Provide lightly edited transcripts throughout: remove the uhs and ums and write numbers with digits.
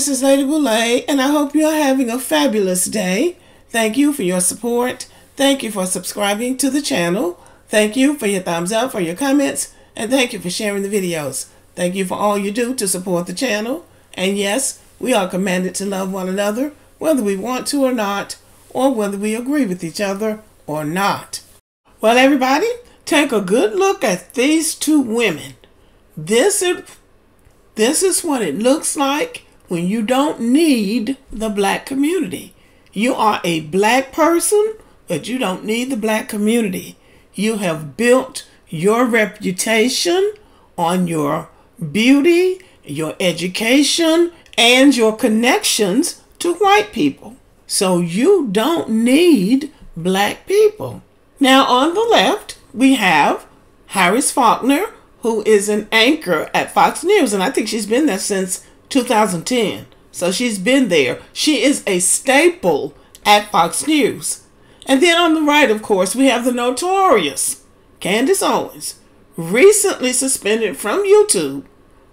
this is Lady Boulay, and I hope you're having a fabulous day. Thank you for your support. Thank you for subscribing to the channel. Thank you for your thumbs up, for your comments, and thank you for sharing the videos. Thank you for all you do to support the channel. And yes, we are commanded to love one another, whether we want to or not, or whether we agree with each other or not. Well, everybody, take a good look at these two women. This is what it looks like when you don't need the black community. You are a black person, but you don't need the black community. You have built your reputation on your beauty, your education, and your connections to white people. So you don't need black people. Now on the left, we have Harris Faulkner, who is an anchor at Fox News, and I think she's been there since 2010. So she's been there. She is a staple at Fox News. And then on the right, of course, we have the notorious Candace Owens, recently suspended from YouTube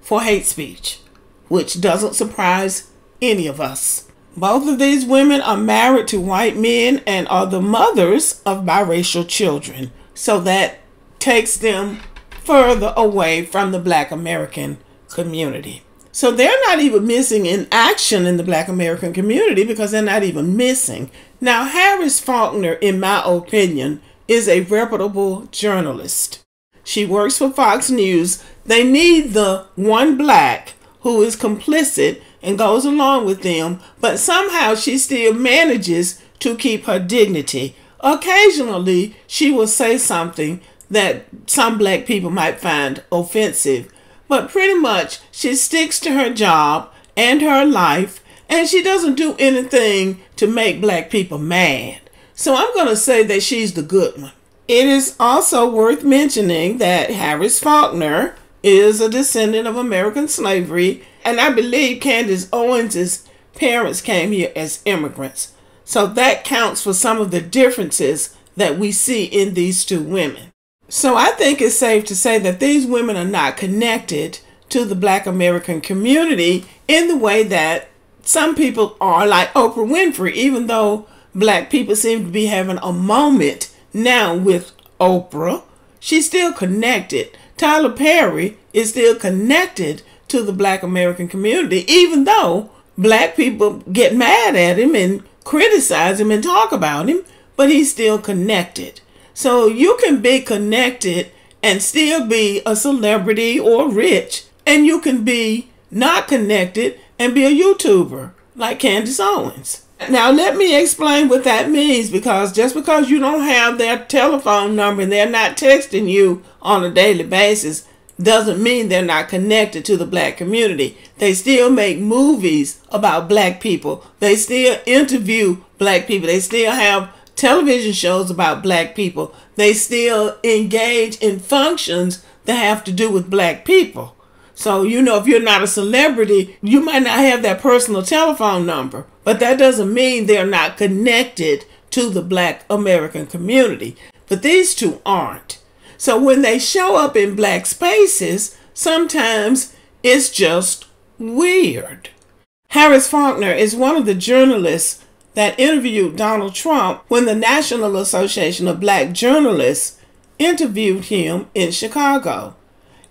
for hate speech, which doesn't surprise any of us. Both of these women are married to white men and are the mothers of biracial children. So that takes them further away from the black American community. So they're not even missing in action in the black American community because they're not even missing. Now, Harris Faulkner, in my opinion, is a reputable journalist. She works for Fox News. They need the one black who is complicit and goes along with them, but somehow she still manages to keep her dignity. Occasionally, she will say something that some black people might find offensive, but pretty much she sticks to her job and her life, and she doesn't do anything to make black people mad. So I'm going to say that she's the good one. It is also worth mentioning that Harris Faulkner is a descendant of American slavery, and I believe Candace Owens' parents came here as immigrants. So that counts for some of the differences that we see in these two women. So I think it's safe to say that these women are not connected to the black American community in the way that some people are, like Oprah Winfrey, even though black people seem to be having a moment now with Oprah. She's still connected. Tyler Perry is still connected to the black American community, even though black people get mad at him and criticize him and talk about him, but he's still connected. So you can be connected and still be a celebrity or rich, and you can be not connected and be a YouTuber like Candace Owens. Now let me explain what that means, because just because you don't have their telephone number and they're not texting you on a daily basis doesn't mean they're not connected to the black community. They still make movies about black people. They still interview black people. They still have television shows about black people. They still engage in functions that have to do with black people. So, you know, if you're not a celebrity, you might not have that personal telephone number, but that doesn't mean they're not connected to the black American community. But these two aren't. So when they show up in black spaces, sometimes it's just weird. Harris Faulkner is one of the journalists that interviewed Donald Trump when the National Association of Black Journalists interviewed him in Chicago.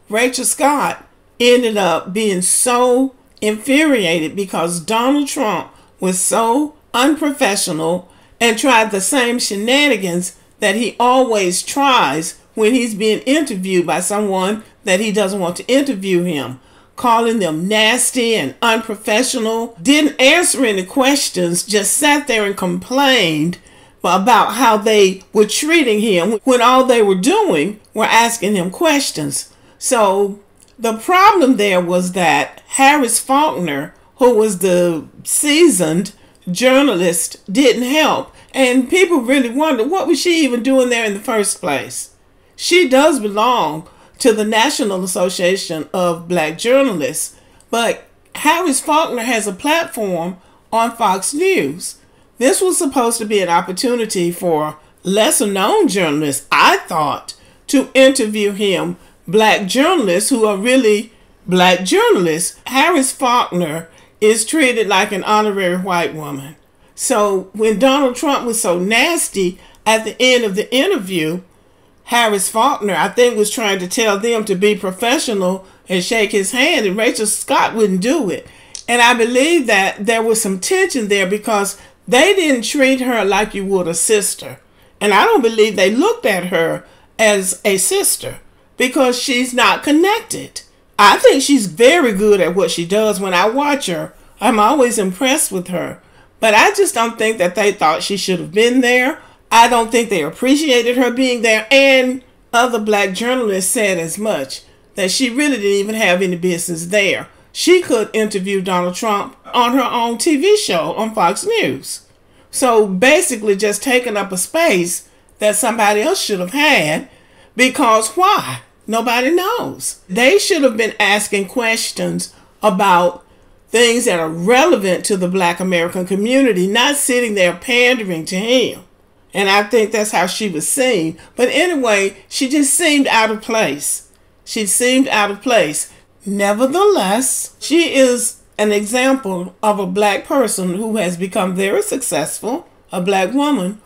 Rachel Scott ended up being so infuriated because Donald Trump was so unprofessional and tried the same shenanigans that he always tries when he's being interviewed by someone that he doesn't want to interview him, calling them nasty and unprofessional, didn't answer any questions, just sat there and complained about how they were treating him when all they were doing were asking him questions. So the problem there was that Harris Faulkner, who was the seasoned journalist, didn't help. And people really wondered, what was she even doing there in the first place? She does belong to the National Association of Black Journalists, but Harris Faulkner has a platform on Fox News. This was supposed to be an opportunity for lesser known journalists, I thought, to interview him, black journalists who are really black journalists. Harris Faulkner is treated like an honorary white woman. So when Donald Trump was so nasty at the end of the interview, Harris Faulkner, I think, was trying to tell them to be professional and shake his hand, and Rachel Scott wouldn't do it. And I believe that there was some tension there because they didn't treat her like you would a sister. And I don't believe they looked at her as a sister because she's not connected. I think she's very good at what she does. When I watch her, I'm always impressed with her. But I just don't think that they thought she should have been there. I don't think they appreciated her being there. And other black journalists said as much, that she really didn't even have any business there. She could interview Donald Trump on her own TV show on Fox News. So basically just taking up a space that somebody else should have had, because why? Nobody knows. They should have been asking questions about things that are relevant to the Black American community, not sitting there pandering to him. And I think that's how she was seen. But anyway, she just seemed out of place. She seemed out of place. Nevertheless, she is an example of a black person who has become very successful, a black woman,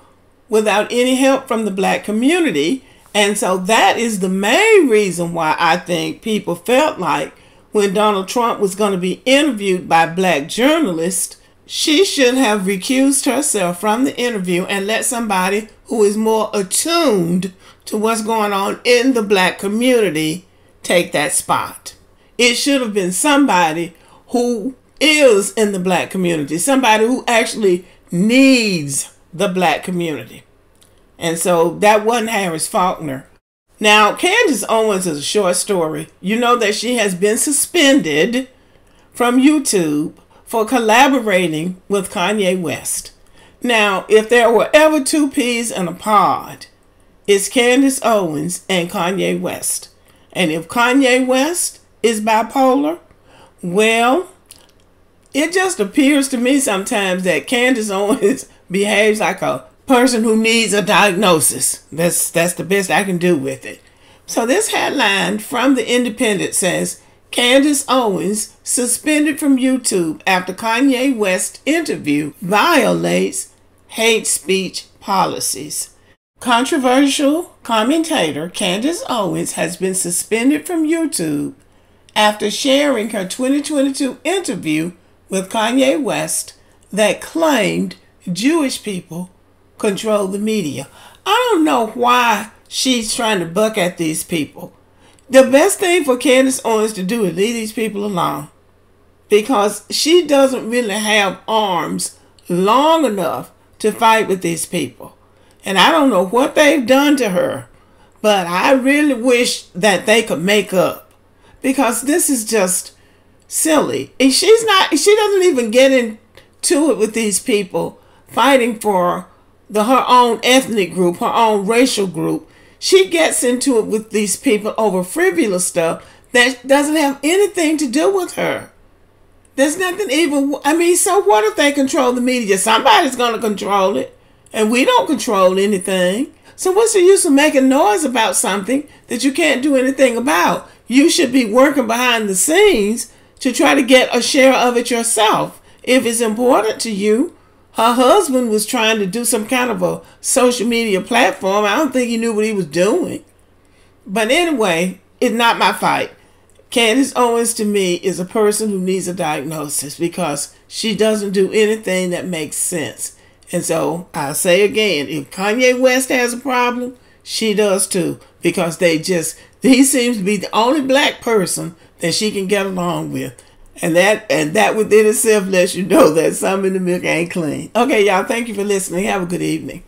without any help from the black community. And so that is the main reason why I think people felt like when Donald Trump was going to be interviewed by black journalists, she should have recused herself from the interview and let somebody who is more attuned to what's going on in the black community take that spot. It should have been somebody who is in the black community, somebody who actually needs the black community. And so that wasn't Harris Faulkner. Now, Candace Owens is a short story. You know that she has been suspended from YouTube for collaborating with Kanye West. Now, if there were ever two peas in a pod, it's Candace Owens and Kanye West. And if Kanye West is bipolar, well, it just appears to me sometimes that Candace Owens behaves like a person who needs a diagnosis. That's the best I can do with it. So this headline from The Independent says, Candace Owens suspended from YouTube after Kanye West interview violates hate speech policies. Controversial commentator Candace Owens has been suspended from YouTube after sharing her 2022 interview with Kanye West that claimed Jewish people control the media. I don't know why she's trying to buck at these people. The best thing for Candace Owens to do is leave these people alone, because she doesn't really have arms long enough to fight with these people. And I don't know what they've done to her, but I really wish that they could make up, because this is just silly. And she doesn't even get into it with these people fighting for her own ethnic group, her own racial group. She gets into it with these people over frivolous stuff that doesn't have anything to do with her. There's nothing even, so what if they control the media? Somebody's going to control it, and we don't control anything. So what's the use of making noise about something that you can't do anything about? You should be working behind the scenes to try to get a share of it yourself, if it's important to you. Her husband was trying to do some kind of a social media platform. I don't think he knew what he was doing. But anyway, it's not my fight. Candace Owens, to me, is a person who needs a diagnosis, because she doesn't do anything that makes sense. And so I'll say again, if Kanye West has a problem, she does too, because he seems to be the only black person that she can get along with. And that within itself lets you know that some in the milk ain't clean. Okay, y'all, thank you for listening. Have a good evening.